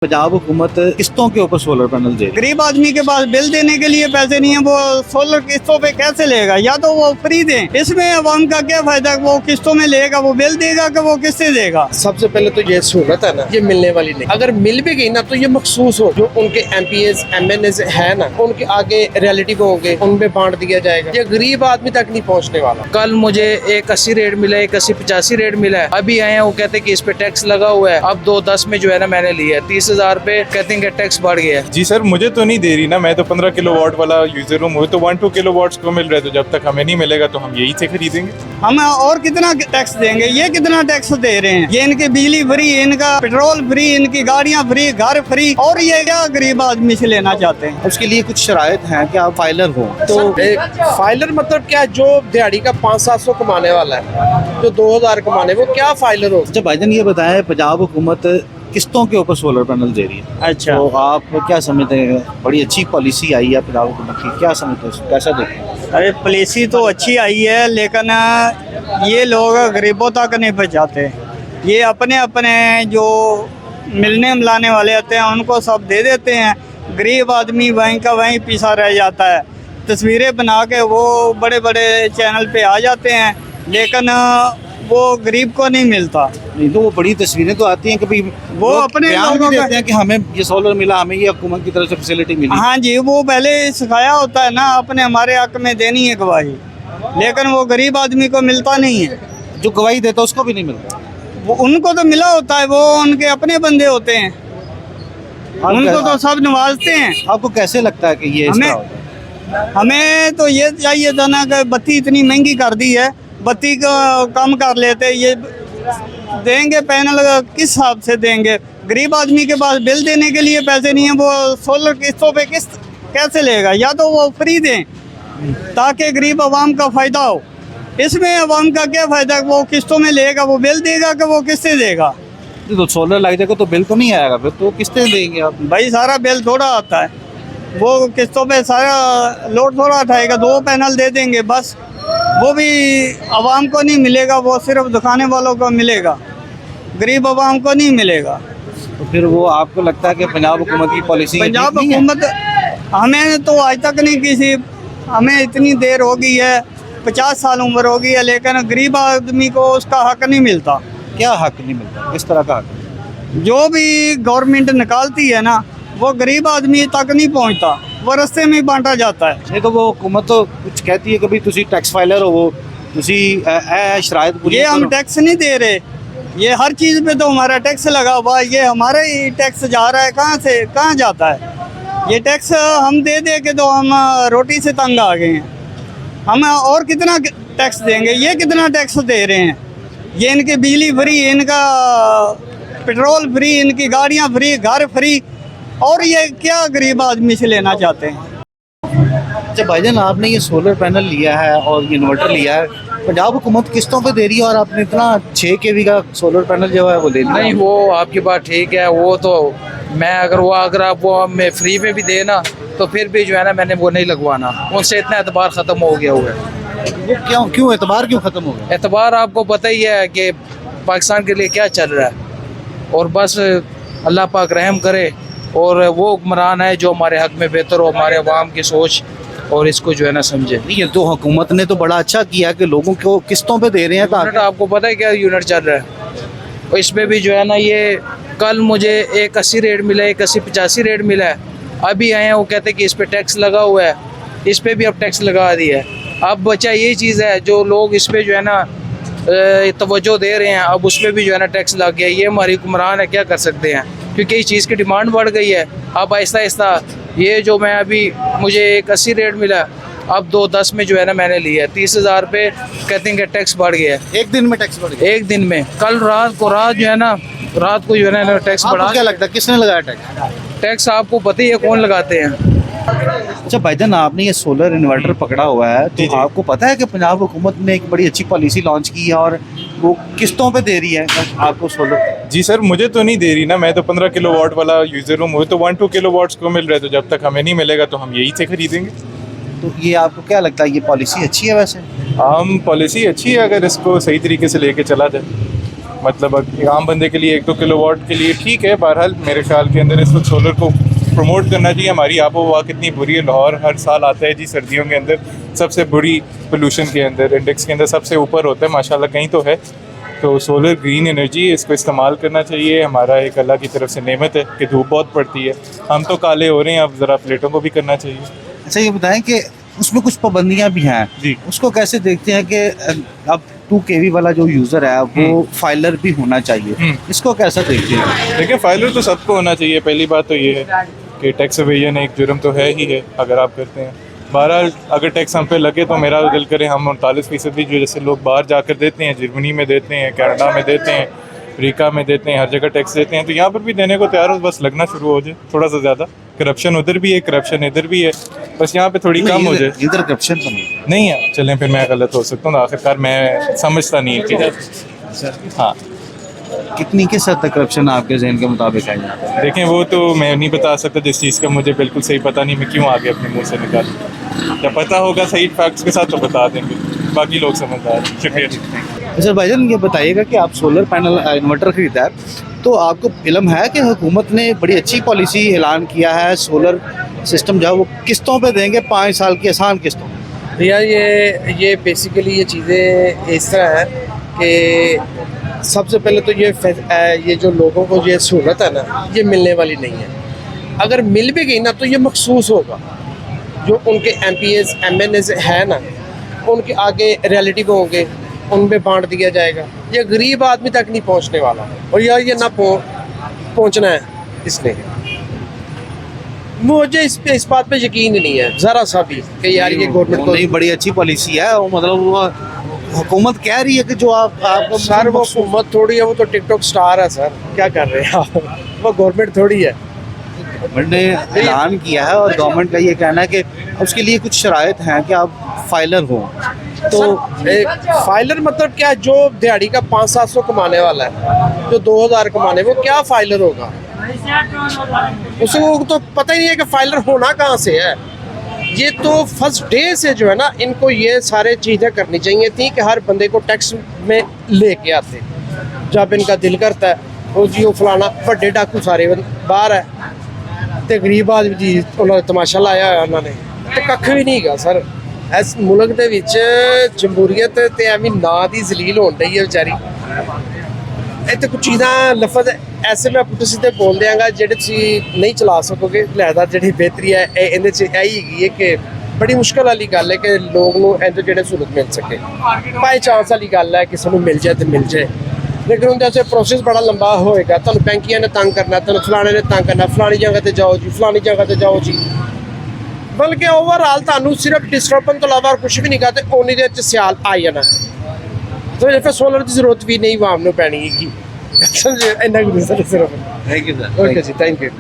पंजाब हुकूमत किस्तों के ऊपर सोलर पैनल दे रही गरीब आदमी के पास बिल देने के लिए पैसे नहीं है, वो सोलर किस्तों पे कैसे लेगा? या तो वो फ्री दें, इसमें अवाम का क्या फायदा? वो किस्तों में लेगा, वो बिल देगा कि वो किससे देगा? सबसे पहले तो ये सहूलत है ना, ये मिलने वाली नहीं। अगर मिल भी गई ना तो ये मखसूस हो, जो उनके MPs MNs है ना, उनके आगे रियलिटी को होंगे, उनमें बांट दिया जाएगा। ये गरीब आदमी तक नहीं पहुँचने वाला। कल मुझे एक 80 रेट मिला, एक 80-85 रेट मिला है। अभी आए हैं वो कहते हैं कि इस पे टैक्स लगा हुआ है। अब 2-10 में जो है ना मैंने लिया है 30,000 पे, कहते हैं कि टैक्स बढ़ गया है। जी सर, मुझे तो नहीं दे रही ना, मैं तो 15 किलोवाट वाला यूजर हूँ, मुझे तो 1-2 किलोवाट्स को मिल रहा है। तो जब तक हमें नहीं मिलेगा तो हम यही से खरीदेंगे। हम और कितना टैक्स देंगे? ये कितना टैक्स दे रहे हैं? ये इनकी बिजली फ्री, इनका पेट्रोल फ्री, इनकी गाड़ियाँ फ्री, घर फ्री, और ये क्या गरीब आदमी से लेना चाहते हैं? उसके लिए कुछ शराइत हैं कि आप फाइलर हो। तो फाइलर मतलब क्या? जो दिहाड़ी का 500-700 कमाने वाला है, जो 2000 कमाने, वो क्या फाइलर हो? अच्छा भाईजान, ये बताएं, पंजाब हुकूमत किस्तों के ऊपर सोलर पैनल दे रही है। अच्छा, तो आप क्या समझते हैं? बड़ी अच्छी पॉलिसी आई है पंजाब हुकूमत की, क्या समझते हैं, कैसा देखते हैं? अरे पॉलिसी तो अच्छी आई है, लेकिन ये लोग गरीबों तक नहीं पहुँचाते। ये अपने अपने जो मिलने मिलाने वाले होते हैं उनको सब दे देते हैं। गरीब आदमी वहीं का वहीं पीछा रह जाता है। तस्वीरें बना के वो बड़े बड़े चैनल पे आ जाते हैं, लेकिन वो गरीब को नहीं मिलता। नहीं तो वो बड़ी तस्वीरें तो आती हैं, कभी वो अपने बयान भी लोगों का- देते हैं कि हमें ये सोलर मिला, हमें ये हुकूमत की तरफ से फैसिलिटी मिली। हाँ जी, वो पहले सिखाया होता है ना, अपने हमारे हक में देनी है गवाही, लेकिन वो गरीब आदमी को मिलता नहीं है। जो गवाही देता है उसको भी नहीं मिलता। वो उनको तो मिला होता है, वो उनके अपने बंदे होते हैं, उनको तो सब नवाजते हैं। आपको कैसे लगता है कि ये हमें इसका होता है? हमें तो ये चाहिए था ना कि बत्ती इतनी महंगी कर दी है, बत्ती को कम कर लेते। ये देंगे पैनल किस हिसाब से देंगे? गरीब आदमी के पास बिल देने के लिए पैसे नहीं है, वो सोलर किस्तों पे किस्त कैसे लेगा? या तो वो फ्री दें ताकि गरीब आवाम का फ़ायदा हो। इसमें आवाम का क्या फ़ायदा? वो किस्तों में लेगा, वो बिल देगा कि वो किससे देगा? तो सोलर लग जाएगा तो बिल तो नहीं आएगा, फिर तो किस्तें देंगे आप। भाई सारा बिल थोड़ा आता है, वो किस्तों पे सारा लोड थोड़ा उठाएगा। 2 पैनल दे देंगे बस, वो भी आवाम को नहीं मिलेगा, वो सिर्फ दुकाने वालों को मिलेगा, गरीब आवाम को नहीं मिलेगा। तो फिर वो आपको लगता है कि पंजाब हुकूमत की पॉलिसी पंजाब हुकूमत हमें तो आज तक नहीं किसी, हमें इतनी देर हो गई है, 50 साल उम्र हो गई है, लेकिन गरीब आदमी को उसका हक नहीं मिलता। क्या हक नहीं मिलता? किस तरह का हक? जो भी गवर्नमेंट निकालती है ना, वो गरीब आदमी तक नहीं पहुंचता, वो रास्ते में बांटा जाता है। नहीं तो वो हुकूमत तो कुछ कहती है कि भाई तुसी टैक्स फाइलर हो, वो तुसी शराइत पूरी ये हम करो। टैक्स नहीं दे रहे, ये हर चीज़ पे तो हमारा टैक्स लगा हुआ है। ये हमारा ही टैक्स जा रहा है, कहाँ से कहाँ जाता है? ये टैक्स हम दे दे के तो हम रोटी से तंग आ गए हैं। हम और कितना टैक्स देंगे? ये कितना टैक्स दे रहे हैं? ये इनकी बिजली फ्री, इनका पेट्रोल फ्री, इनकी गाड़ियाँ फ्री, घर फ्री, और ये क्या गरीब आदमी से लेना चाहते हैं? अच्छा भाईजान, आपने ये सोलर पैनल लिया है और ये इन्वर्टर लिया है, पंजाब हुकूमत किस्तों पे दे रही है और आपने इतना 6 kV का सोलर पैनल जो है वो ले लिया। नहीं, वो आपकी बात ठीक है। वो तो मैं अगर आप वो हमें फ्री में भी देना तो फिर भी जो है ना मैंने वो नहीं लगवाना। उनसे इतना एतबार ख़त्म हो गया हुआ है। वो क्यों एतबार क्यों ख़त्म हो गया? एतबार आपको पता ही है कि पाकिस्तान के लिए क्या चल रहा है, और बस अल्लाह पाक रहम करे और वो हुक्मरान है जो हमारे हक में बेहतर हो, हमारे अवाम की सोच और इसको जो है ना समझे। नहीं, ये तो हुकूमत ने तो बड़ा अच्छा किया कि लोगों को किस्तों पे दे रहे हैं। यूनिट आपको पता है क्या यूनिट चल रहा है? और इसमें भी जो है ना, ये कल मुझे एक 80 रेट मिला, एक 80-85 रेट मिला है। अभी आए हैं वो कहते हैं कि इस पे टैक्स लगा हुआ है, इस पे भी अब टैक्स लगा दिया है। अब बचा ये चीज़ है, जो लोग इस पे जो है ना तवज्जो दे रहे हैं, अब उसमें भी जो है ना टैक्स लग गया। ये हमारी हुक्मरान है, क्या कर सकते हैं? क्योंकि इस चीज़ की डिमांड बढ़ गई है। अब आहिस्ता आहिस्ता ये जो मैं अभी मुझे एक 80 रेट मिला, अब 2-10 में जो है ना मैंने लिया 30,000 पे, कहते हैं कि टैक्स बढ़ गया है। एक दिन में टैक्स बढ़ गया? एक दिन में, कल रात जो है ना, रात को जो है ना टैक्स आपको बढ़ा। क्या लगता है किसने लगाया टैक्स? टैक्स आपको पता ही है कौन लगाते हैं। अच्छा भाईजान, आपने ये सोलर इन्वर्टर पकड़ा हुआ है, तो आपको पता है कि पंजाब हुकूमत ने एक बड़ी अच्छी पॉलिसी लॉन्च की है और वो किस्तों पे दे रही है आपको सोलर? जी सर, मुझे तो नहीं दे रही ना, मैं तो 15 किलोवाट वाला यूजर हूँ, मुझे तो 1-2 किलोवाट्स को मिल रहा है। तो जब तक हमें नहीं मिलेगा तो हम यही से खरीदेंगे। तो ये आपको क्या लगता है, ये पॉलिसी अच्छी है? वैसे पॉलिसी अच्छी है अगर इसको सही तरीके से लेके चला जाए। मतलब एक आम बंदे के लिए 1-2 किलोवाट के लिए ठीक है। बहरहाल मेरे ख्याल के अंदर इस वक्त सोलर को प्रमोट करना चाहिए। हमारी आबो हवा कितनी बुरी है, लाहौर हर साल आता है जी सर्दियों के अंदर सबसे बुरी पोल्यूशन के अंदर, इंडेक्स के अंदर सबसे ऊपर होता है, माशाल्लाह कहीं तो है। तो सोलर ग्रीन एनर्जी, इसको इस्तेमाल करना चाहिए। हमारा एक अल्लाह की तरफ से नेमत है कि धूप बहुत पड़ती है, हम तो काले हो रहे हैं, अब ज़रा प्लेटों को भी करना चाहिए। अच्छा ये बताएं कि उसमें कुछ पाबंदियां भी हैं जी। उसको कैसे देखते हैं कि अब 2 kV वाला जो यूज़र है वो फाइलर भी होना चाहिए, इसको कैसा देखते हैं? देखिए फाइलर तो सबको होना चाहिए। पहली बात तो ये है कि टैक्स एवेजन एक जुर्म तो है ही है अगर आप करते हैं। बहरहाल अगर टैक्स हम पे लगे तो मेरा दिल करे हम 39% जो जैसे लोग बाहर जाकर देते हैं, जर्मनी में देते हैं, कनाडा में देते हैं, अफ्रीका में देते हैं, हर जगह टैक्स देते हैं, तो यहाँ पर भी देने को तैयार हो, बस लगना शुरू हो जाए थोड़ा सा ज़्यादा। करप्शन उधर भी है, करप्शन इधर भी है, बस यहाँ पे थोड़ी कम हो जाए। इधर करप्शन तो नहीं है, चलें फिर मैं गलत हो सकता हूँ, आखिरकार मैं समझता नहीं है कि हाँ। कितनी किस हद तक करप्शन आपके जहन के मुताबिक है यहाँ पे? देखें वो तो मैं नहीं बता सकता, जिस चीज़ का मुझे बिल्कुल सही पता नहीं, मैं क्यों आगे अपने मुंह से निकाल। जब पता होगा सही फैक्ट्स के साथ तो बता देंगे, बाकी लोग समझदार हैं। शुक्रिया। अच्छा भाईजान ये बताइएगा कि आप सोलर पैनल इन्वर्टर खरीदा है तो आपको इल्म है कि हुकूमत ने बड़ी अच्छी पॉलिसी ऐलान किया है, सोलर सिस्टम जो है वो किस्तों पे देंगे, 5 साल की आसान किस्तों में। भैया ये बेसिकली ये चीज़ें इस तरह है कि सबसे पहले तो ये जो लोगों को ये सहूलत है ना, ये मिलने वाली नहीं है। अगर मिल भी गई ना तो ये मखसूस होगा, जो उनके MPs MNs है ना, उनके आगे रियलिटी पे होंगे, उनमें बांट दिया जाएगा। ये गरीब आदमी तक नहीं पहुंचने वाला, और यार ये ना पहुंचना है इसलिए मुझे इस बात पे यकीन नहीं है ज़रा सा भी कि यार ये गवर्नमेंट को नहीं बड़ी अच्छी पॉलिसी है वो, मतलब वो हुकूमत कह रही है कि जो आपको सर वो हुकूमत थोड़ी है, वो तो टिकटॉक स्टार है सर, क्या कर रहे हैं आप? वो गवर्नमेंट थोड़ी है। गवर्नमेंट ने ऐलान किया है और गवर्नमेंट का ये कहना है कि उसके लिए कुछ शराइत हैं कि आप फाइलर हो। तो फाइलर मतलब क्या, जो दिहाड़ी का 500-700 कमाने वाला है, जो 2000 कमाने, वो क्या फाइलर होगा? उसको तो पता ही नहीं है कि फाइलर होना कहाँ से है। ये तो फर्स्ट डे से जो है ना, इनको ये सारे चीज़ें करनी चाहिए थी कि हर बंदे को टैक्स में लेके आते। जब इनका दिल करता है वो जी वो फलाना बड़े डाकू सारे बाहर है, तो गरीब आदमी जी उन्होंने तमाशा लाया है, उन्होंने तो कख भी नहीं गा सर। इस मुल्क ਦੇ ਵਿੱਚ ਜਮਹੂਰੀਅਤ ਤੇ ਐਵੇਂ ਨਾਂ ਦੀ ਜ਼ਲੀਲ ਹੋਣ ਰਹੀ ਹੈ ਵਿਚਾਰੀ। ਇੱਥੇ ਕੁਝ ਚੀਜ਼ਾਂ ਲਫ਼ਜ਼ ਐਸੇ ਮੈਂ ਪੁੱਠੇ ਸਿੱਧੇ ਬੋਲ ਦਿਆਂਗਾ ਜਿਹੜੇ ਤੁਸੀਂ ਨਹੀਂ ਚਲਾ ਸਕੋਗੇ। ਲਿਹਾਜ਼ਾ ਜਿਹੜੀ ਬਿਹਤਰੀ ਹੈ ਇਹਦੇ 'ਚ ਇਹੀ ਹੈਗੀ ਹੈ ਕਿ ਬੜੀ ਮੁਸ਼ਕਲ ਵਾਲੀ ਗੱਲ ਹੈ ਕਿ ਲੋਕ ਨੂੰ ਇੰਝ ਜਿਹੜੇ ਸਹੂਲਤ ਮਿਲ ਸਕੇ। ਬਾਈ ਚਾਂਸ ਵਾਲੀ ਗੱਲ ਹੈ ਕਿਸੇ ਨੂੰ ਮਿਲ ਜਾਏ ਤੇ ਮਿਲ ਜਾਏ, लेकिन उनका से प्रोसेस बड़ा लंबा होएगा। तुम बैंकिया ने तंग करना, तुम फलाने ने तंग करना, फलानी जगह ते जाओ जी, फलानी जगह ते जाओ जी। बल्कि ओवरऑल तुहानू सिर्फ डिस्टर्बन तो इलावा कुछ भी नहीं करते, उन्नी देर च सियाल आ जाना। तो फिर सोलर की जरूरत भी नहीं वाम नूं पैनी हैगी। समझे, इन्ना कुछ सिर्फ। Thank you sir. ओके जी, थैंक यू।